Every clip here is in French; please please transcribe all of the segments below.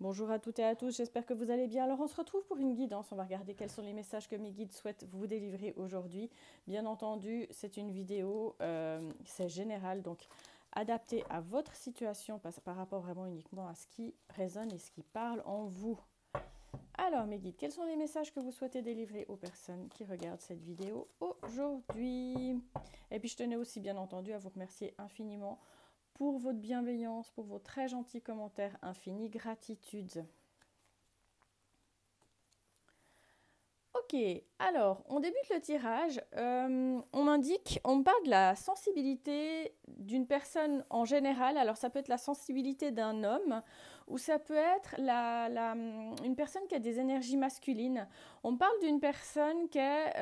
Bonjour à toutes et à tous, j'espère que vous allez bien. Alors on se retrouve pour une guidance, on va regarder quels sont les messages que mes guides souhaitent vous délivrer aujourd'hui. Bien entendu, c'est une vidéo, c'est général, donc adapté à votre situation par rapport vraiment uniquement à ce qui résonne et ce qui parle en vous. Alors mes guides, quels sont les messages que vous souhaitez délivrer aux personnes qui regardent cette vidéo aujourd'hui? Et puis je tenais aussi bien entendu à vous remercier infiniment pour votre bienveillance, pour vos très gentils commentaires, infinie gratitude. Ok, alors on débute le tirage. On me parle de la sensibilité d'une personne en général. Alors ça peut être la sensibilité d'un homme ou ça peut être une personne qui a des énergies masculines. On me parle d'une personne qui est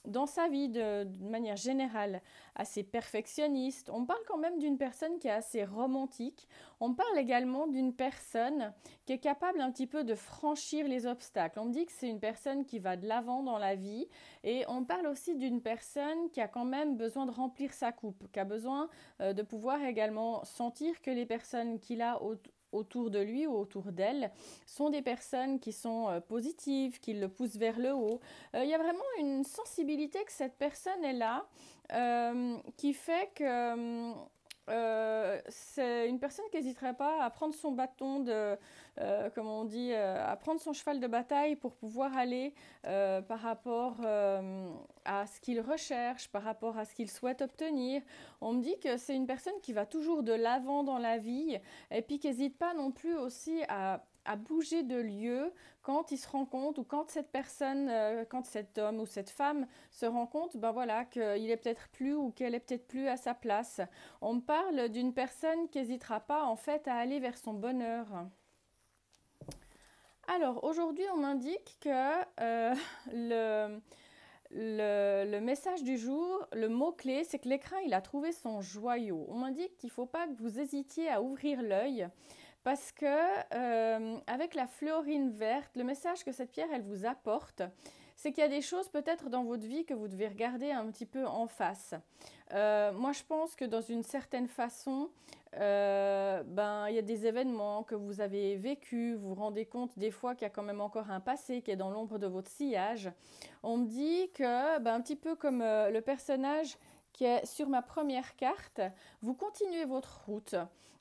dans sa vie de manière générale assez perfectionniste. On parle quand même d'une personne qui est assez romantique. On parle également d'une personne qui est capable un petit peu de franchir les obstacles. On me dit que c'est une personne qui va de l'avant dans la vie et on parle aussi d'une personne qui a quand même besoin de remplir sa coupe, qui a besoin de pouvoir également sentir que les personnes qu'il a autour de lui ou autour d'elle sont des personnes qui sont positives, qui le poussent vers le haut. Il y a vraiment une sensibilité que cette personne est là qui fait que c'est une personne qui n'hésiterait pas à prendre son bâton comment on dit, à prendre son cheval de bataille pour pouvoir aller par rapport à ce qu'il recherche, par rapport à ce qu'il souhaite obtenir. On me dit que c'est une personne qui va toujours de l'avant dans la vie et puis qui n'hésite pas non plus aussi à bouger de lieu quand il se rend compte ou quand cette personne, quand cet homme ou cette femme se rend compte, ben voilà, qu'il est peut-être plus ou qu'elle est peut-être plus à sa place. On me parle d'une personne qui n'hésitera pas en fait à aller vers son bonheur. Alors aujourd'hui, on m'indique que le message du jour, le mot-clé, c'est que l'écran, il a trouvé son joyau. On m'indique qu'il ne faut pas que vous hésitiez à ouvrir l'œil parce que avec la fluorine verte, le message que cette pierre, elle vous apporte, c'est qu'il y a des choses peut-être dans votre vie que vous devez regarder un petit peu en face. Moi, je pense que dans une certaine façon, il y a des événements que vous avez vécus, vous vous rendez compte des fois qu'il y a quand même encore un passé qui est dans l'ombre de votre sillage. On me dit que, un petit peu comme le personnage qui est sur ma première carte, vous continuez votre route.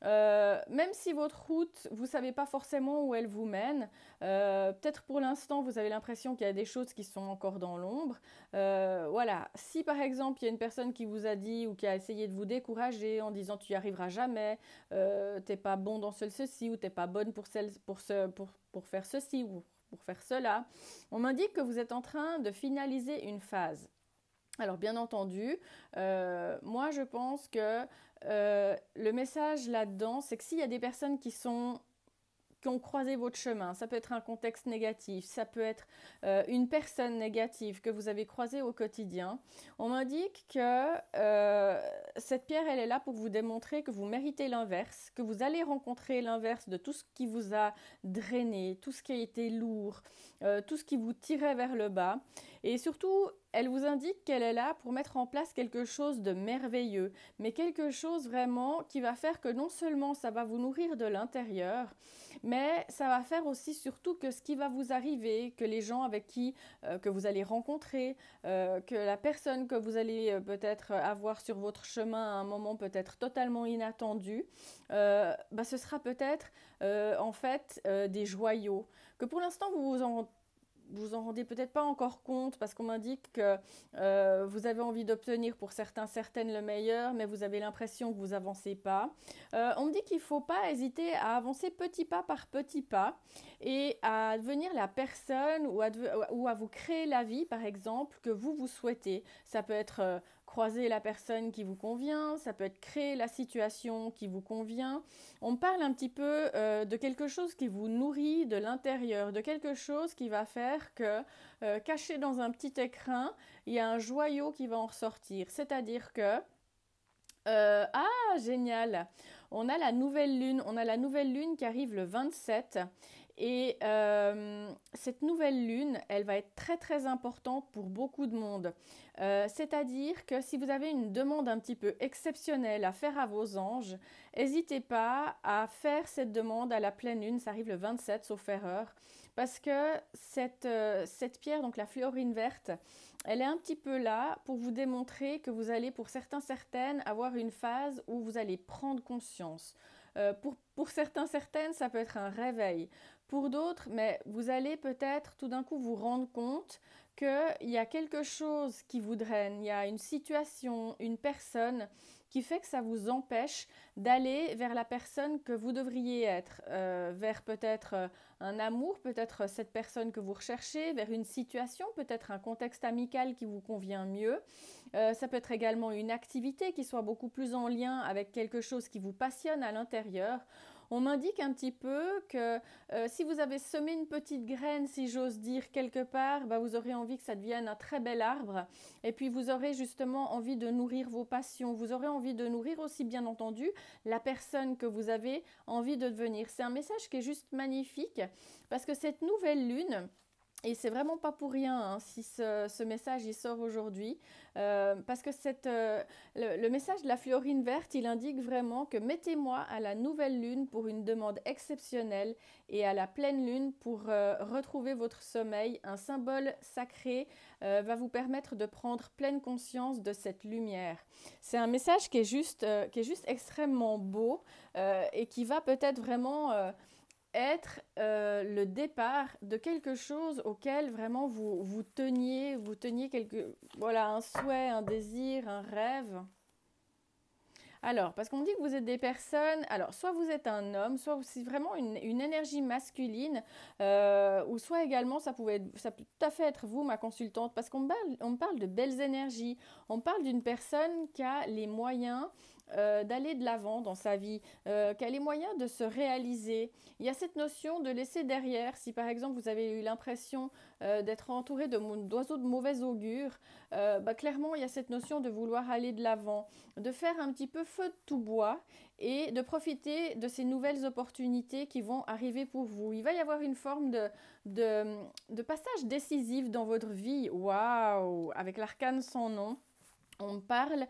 Même si votre route, vous ne savez pas forcément où elle vous mène, peut-être pour l'instant, vous avez l'impression qu'il y a des choses qui sont encore dans l'ombre. Voilà, si par exemple, il y a une personne qui vous a dit ou qui a essayé de vous décourager en disant tu n'y arriveras jamais, t'es pas bon dans ceci ou t'es pas bonne pour faire ceci ou pour faire cela, on m'indique que vous êtes en train de finaliser une phase. Alors bien entendu, moi je pense que le message là-dedans, c'est que s'il y a des personnes qui ont croisé votre chemin, ça peut être un contexte négatif, ça peut être une personne négative que vous avez croisée au quotidien. On m'indique que cette pierre, elle est là pour vous démontrer que vous méritez l'inverse, que vous allez rencontrer l'inverse de tout ce qui vous a drainé, tout ce qui a été lourd, tout ce qui vous tirait vers le bas. Et surtout, elle vous indique qu'elle est là pour mettre en place quelque chose de merveilleux, mais quelque chose vraiment qui va faire que non seulement ça va vous nourrir de l'intérieur, mais ça va faire aussi surtout que ce qui va vous arriver, que les gens avec qui que vous allez rencontrer, que la personne que vous allez peut-être avoir sur votre chemin à un moment peut-être totalement inattendu, ce sera peut-être en fait des joyaux que pour l'instant vous en rendez peut-être pas encore compte parce qu'on m'indique que vous avez envie d'obtenir pour certaines le meilleur, mais vous avez l'impression que vous avancez pas. On me dit qu'il ne faut pas hésiter à avancer petit pas par petit pas et à devenir la personne ou à vous créer la vie, par exemple, que vous souhaitez. Ça peut être croiser la personne qui vous convient, ça peut être créer la situation qui vous convient. On parle un petit peu de quelque chose qui vous nourrit de l'intérieur, de quelque chose qui va faire que, caché dans un petit écrin, il y a un joyau qui va en ressortir. C'est-à-dire que génial. On a la nouvelle lune qui arrive le 27 Et cette nouvelle lune, elle va être très très importante pour beaucoup de monde. C'est-à-dire que si vous avez une demande un petit peu exceptionnelle à faire à vos anges, n'hésitez pas à faire cette demande à la pleine lune, ça arrive le 27 sauf erreur, parce que cette pierre, donc la fluorine verte, elle est un petit peu là pour vous démontrer que vous allez, pour certains, certaines, avoir une phase où vous allez prendre conscience. Pour certains, certaines, ça peut être un réveil. Pour d'autres, mais vous allez peut-être tout d'un coup vous rendre compte qu'il y a quelque chose qui vous draine, il y a une situation, une personne qui fait que ça vous empêche d'aller vers la personne que vous devriez être, vers peut-être un amour, peut-être cette personne que vous recherchez, vers une situation, peut-être un contexte amical qui vous convient mieux. Ça peut être également une activité qui soit beaucoup plus en lien avec quelque chose qui vous passionne à l'intérieur. On m'indique un petit peu que si vous avez semé une petite graine, si j'ose dire, quelque part, bah, vous aurez envie que ça devienne un très bel arbre. Et puis vous aurez justement envie de nourrir vos passions. Vous aurez envie de nourrir aussi, bien entendu, la personne que vous avez envie de devenir. C'est un message qui est juste magnifique parce que cette nouvelle lune, et c'est vraiment pas pour rien hein, si ce message il sort aujourd'hui, parce que le message de la fluorine verte, il indique vraiment que mettez-moi à la nouvelle lune pour une demande exceptionnelle et à la pleine lune pour retrouver votre sommeil. Un symbole sacré va vous permettre de prendre pleine conscience de cette lumière. C'est un message qui est juste extrêmement beau et qui va peut-être vraiment être le départ de quelque chose auquel vraiment vous teniez voilà, un souhait, un désir, un rêve. Alors, parce qu'on dit que vous êtes des personnes, alors soit vous êtes un homme, soit c'est vraiment une énergie masculine, ou soit également ça peut tout à fait être vous, ma consultante, parce on parle de belles énergies, on parle d'une personne qui a les moyens d'aller de l'avant dans sa vie, qui a les moyens de se réaliser. Il y a cette notion de laisser derrière, si par exemple vous avez eu l'impression d'être entouré d'oiseaux de mauvais augure, bah, clairement il y a cette notion de vouloir aller de l'avant, de faire un petit peu feu de tout bois et de profiter de ces nouvelles opportunités qui vont arriver pour vous. Il va y avoir une forme de passage décisif dans votre vie. Waouh! Avec l'arcane sans nom. On parle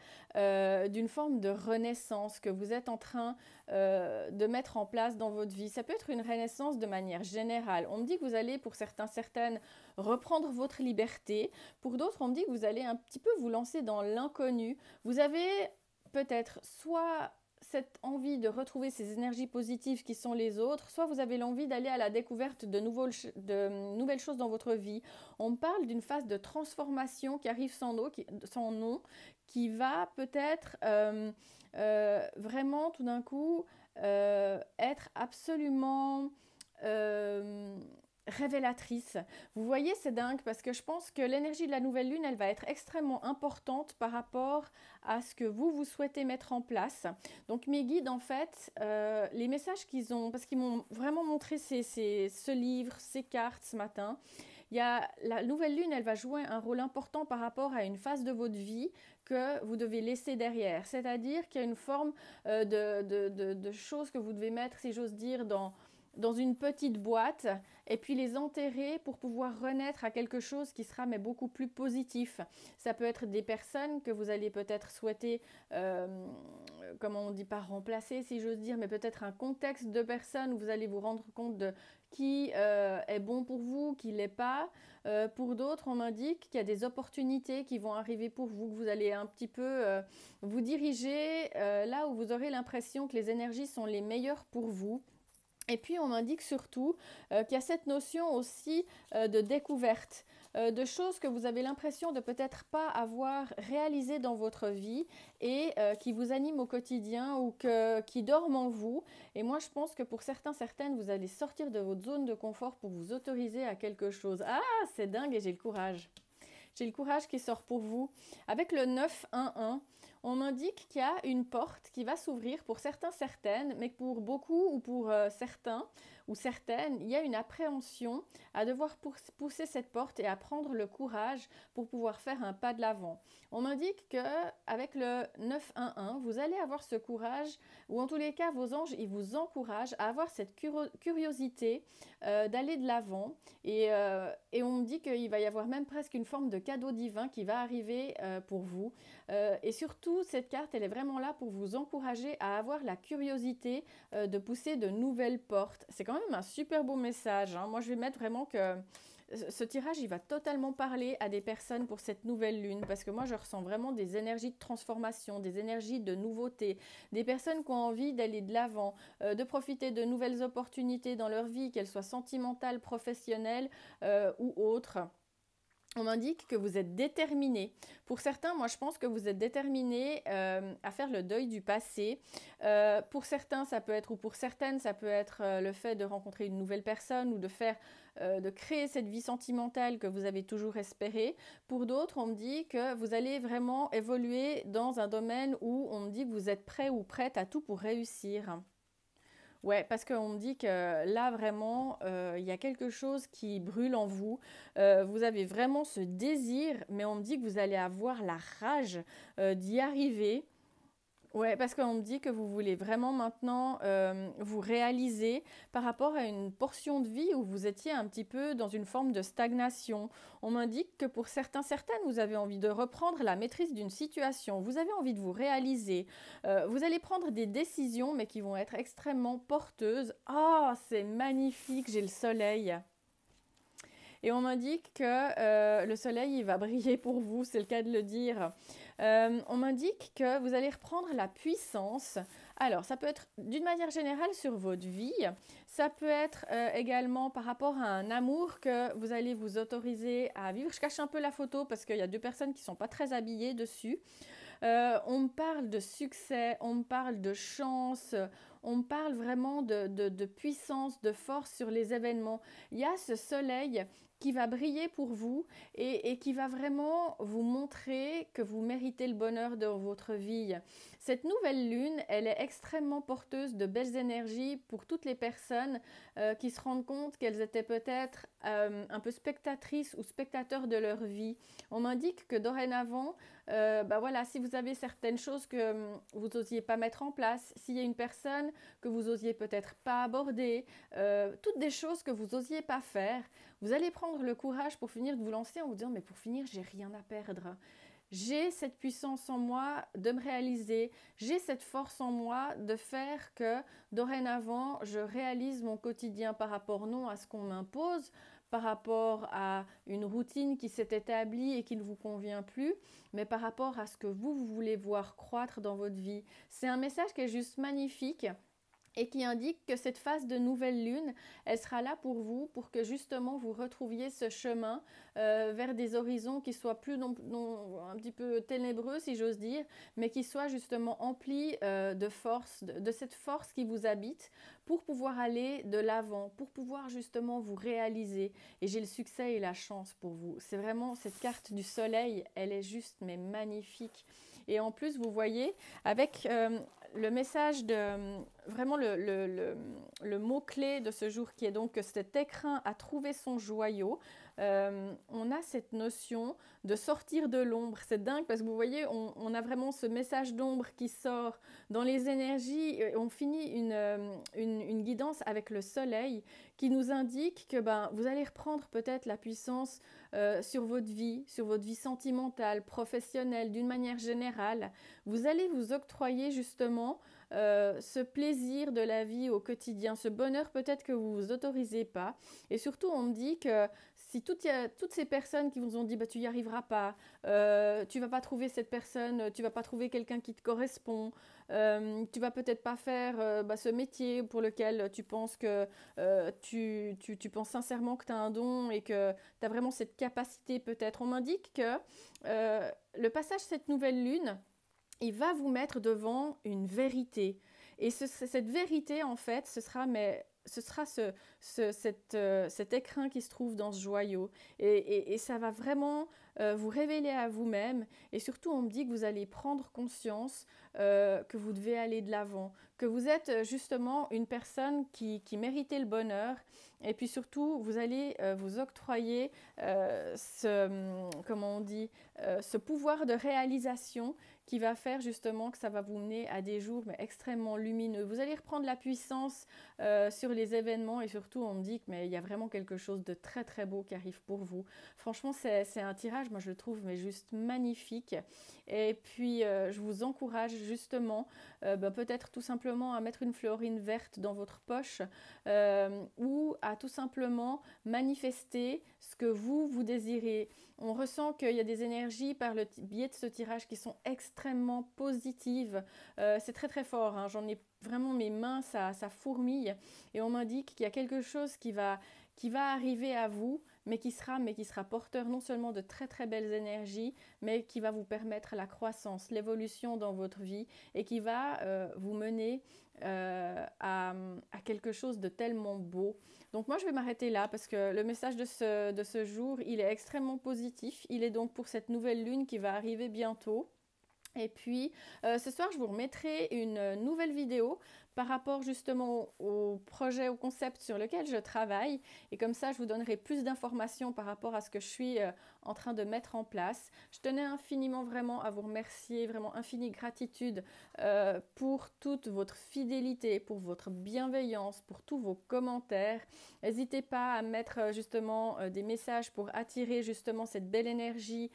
d'une forme de renaissance que vous êtes en train de mettre en place dans votre vie. Ça peut être une renaissance de manière générale. On me dit que vous allez, pour certains, certaines, reprendre votre liberté. Pour d'autres, on me dit que vous allez un petit peu vous lancer dans l'inconnu. Vous avez peut-être soit cette envie de retrouver ces énergies positives qui sont les autres, soit vous avez l'envie d'aller à la découverte de nouvelles choses dans votre vie. On parle d'une phase de transformation qui arrive sans nom, qui va peut-être vraiment tout d'un coup être absolument révélatrice. Vous voyez, c'est dingue parce que je pense que l'énergie de la nouvelle lune, elle va être extrêmement importante par rapport à ce que vous souhaitez mettre en place. Donc mes guides, en fait, les messages qu'ils ont, parce qu'ils m'ont vraiment montré ce livre, ces cartes ce matin, la nouvelle lune, elle va jouer un rôle important par rapport à une phase de votre vie que vous devez laisser derrière. C'est-à-dire qu'il y a une forme de choses que vous devez mettre, si j'ose dire, dans une petite boîte et puis les enterrer pour pouvoir renaître à quelque chose qui sera mais beaucoup plus positif. Ça peut être des personnes que vous allez peut-être souhaiter, comment on dit, pas remplacer si j'ose dire, mais peut-être un contexte de personnes où vous allez vous rendre compte de qui est bon pour vous, qui ne l'est pas. Pour d'autres, on m'indique qu'il y a des opportunités qui vont arriver pour vous, que vous allez un petit peu vous diriger là où vous aurez l'impression que les énergies sont les meilleures pour vous. Et puis on m'indique surtout qu'il y a cette notion aussi de découverte, de choses que vous avez l'impression de peut-être pas avoir réalisées dans votre vie et qui vous animent au quotidien ou qui dorment en vous. Et moi je pense que pour certains, certaines, vous allez sortir de votre zone de confort pour vous autoriser à quelque chose. Ah, c'est dingue et j'ai le courage. J'ai le courage qui sort pour vous. Avec le 911, on m'indique qu'il y a une porte qui va s'ouvrir pour certains, certaines, mais pour beaucoup ou pour certains, ou certaines, il y a une appréhension à devoir pousser cette porte et à prendre le courage pour pouvoir faire un pas de l'avant. On m'indique qu'avec le 911, vous allez avoir ce courage, ou en tous les cas, vos anges, ils vous encouragent à avoir cette curiosité d'aller de l'avant. Et on me dit qu'il va y avoir même presque une forme de cadeau divin qui va arriver pour vous. Et surtout, cette carte, elle est vraiment là pour vous encourager à avoir la curiosité de pousser de nouvelles portes. C'est quand même un super beau message, hein. Moi, je vais mettre vraiment que ce tirage, il va totalement parler à des personnes pour cette nouvelle lune, parce que moi, je ressens vraiment des énergies de transformation, des énergies de nouveauté, des personnes qui ont envie d'aller de l'avant, de profiter de nouvelles opportunités dans leur vie, qu'elles soient sentimentales, professionnelles ou autres. On m'indique que vous êtes déterminé. Pour certains, moi je pense que vous êtes déterminé à faire le deuil du passé. Pour certains, ça peut être, ou pour certaines, ça peut être le fait de rencontrer une nouvelle personne ou de créer cette vie sentimentale que vous avez toujours espérée. Pour d'autres, on me dit que vous allez vraiment évoluer dans un domaine où on me dit que vous êtes prêt ou prête à tout pour réussir. Ouais, parce qu'on me dit que là, vraiment, il y a quelque chose qui brûle en vous. Vous avez vraiment ce désir, mais on me dit que vous allez avoir la rage d'y arriver. Ouais, parce qu'on me dit que vous voulez vraiment maintenant vous réaliser par rapport à une portion de vie où vous étiez un petit peu dans une forme de stagnation. On m'indique que pour certaines, vous avez envie de reprendre la maîtrise d'une situation, vous avez envie de vous réaliser, vous allez prendre des décisions mais qui vont être extrêmement porteuses. Ah, c'est magnifique, j'ai le soleil. Et on m'indique que le soleil il va briller pour vous, c'est le cas de le dire. On m'indique que vous allez reprendre la puissance. Alors, ça peut être d'une manière générale sur votre vie. Ça peut être également par rapport à un amour que vous allez vous autoriser à vivre. Je cache un peu la photo parce qu'il y a deux personnes qui ne sont pas très habillées dessus. On me parle de succès, on me parle de chance, on me parle vraiment de puissance, de force sur les événements. Il y a ce soleil qui va briller pour vous et qui va vraiment vous montrer que vous méritez le bonheur de votre vie. Cette nouvelle lune, elle est extrêmement porteuse de belles énergies pour toutes les personnes qui se rendent compte qu'elles étaient peut-être un peu spectatrices ou spectateurs de leur vie. On m'indique que dorénavant, voilà, si vous avez certaines choses que vous n'osiez pas mettre en place, s'il y a une personne que vous osiez peut-être pas aborder, toutes des choses que vous n'osiez pas faire, vous allez prendre le courage pour finir de vous lancer en vous disant mais pour finir, j'ai rien à perdre. J'ai cette puissance en moi de me réaliser, j'ai cette force en moi de faire que dorénavant, je réalise mon quotidien par rapport non à ce qu'on m'impose, par rapport à une routine qui s'est établie et qui ne vous convient plus, mais par rapport à ce que vous voulez voir croître dans votre vie. C'est un message qui est juste magnifique et qui indique que cette phase de nouvelle lune, elle sera là pour vous, pour que justement vous retrouviez ce chemin vers des horizons qui soient plus un petit peu ténébreux, si j'ose dire, mais qui soient justement emplis de force, de cette force qui vous habite, pour pouvoir aller de l'avant, pour pouvoir justement vous réaliser. Et j'ai le succès et la chance pour vous. C'est vraiment cette carte du soleil, elle est juste mais magnifique. Et en plus, vous voyez, avec le message de vraiment le mot-clé de ce jour qui est donc que cet écrin a trouvé son joyau, on a cette notion de sortir de l'ombre. C'est dingue parce que vous voyez, on a vraiment ce message d'ombre qui sort dans les énergies. On finit une guidance avec le soleil qui nous indique que vous allez reprendre peut-être la puissance sur votre vie sentimentale, professionnelle, d'une manière générale. Vous allez vous octroyer justement ce plaisir de la vie au quotidien, ce bonheur peut-être que vous vous autorisez pas. Et surtout, on me dit que si toutes ces personnes qui vous ont dit tu n'y arriveras pas, tu vas pas trouver cette personne, tu vas pas trouver quelqu'un qui te correspond, tu vas peut-être pas faire ce métier pour lequel tu penses que tu penses sincèrement que tu as un don et que tu as vraiment cette capacité peut-être. On m'indique que le passage de cette nouvelle lune, il va vous mettre devant une vérité. Et cette vérité, en fait, ce sera cet écrin qui se trouve dans ce joyau. Et ça va vraiment vous révéler à vous-même. Et surtout, on me dit que vous allez prendre conscience que vous devez aller de l'avant, que vous êtes justement une personne qui méritait le bonheur. Et puis surtout, vous allez vous octroyer comment on dit, ce pouvoir de réalisation qui va faire justement que ça va vous mener à des jours mais extrêmement lumineux. Vous allez reprendre la puissance sur les événements et surtout on me dit qu'il y a vraiment quelque chose de très très beau qui arrive pour vous. Franchement, c'est un tirage, moi je le trouve mais juste magnifique. Et puis je vous encourage justement peut-être tout simplement à mettre une fluorine verte dans votre poche ou à tout simplement manifester ce que vous désirez. On ressent qu'il y a des énergies par le biais de ce tirage qui sont extrêmement positives. C'est très très fort, hein. J'en ai vraiment mes mains, ça fourmille. Et on m'indique qu'il y a quelque chose qui va arriver à vous, mais qui sera porteur non seulement de très très belles énergies, mais qui va vous permettre la croissance, l'évolution dans votre vie et qui va vous mener à quelque chose de tellement beau. Donc moi je vais m'arrêter là parce que le message de ce jour, il est extrêmement positif. Il est donc pour cette nouvelle lune qui va arriver bientôt. Et puis ce soir je vous remettrai une nouvelle vidéo par rapport justement au projet, au concept sur lequel je travaille. Et comme ça, je vous donnerai plus d'informations par rapport à ce que je suis en train de mettre en place. Je tenais infiniment vraiment à vous remercier, vraiment infinie gratitude pour toute votre fidélité, pour votre bienveillance, pour tous vos commentaires. N'hésitez pas à mettre justement des messages pour attirer justement cette belle énergie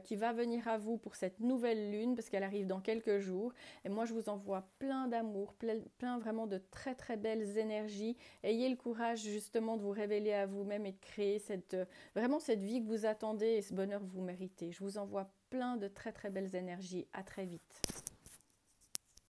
qui va venir à vous pour cette nouvelle lune parce qu'elle arrive dans quelques jours. Et moi, je vous envoie plein d'amour, plein vraiment de très très belles énergies. Ayez le courage justement de vous révéler à vous-même et de créer vraiment cette vie que vous attendez et ce bonheur que vous méritez. Je vous envoie plein de très très belles énergies. À très vite.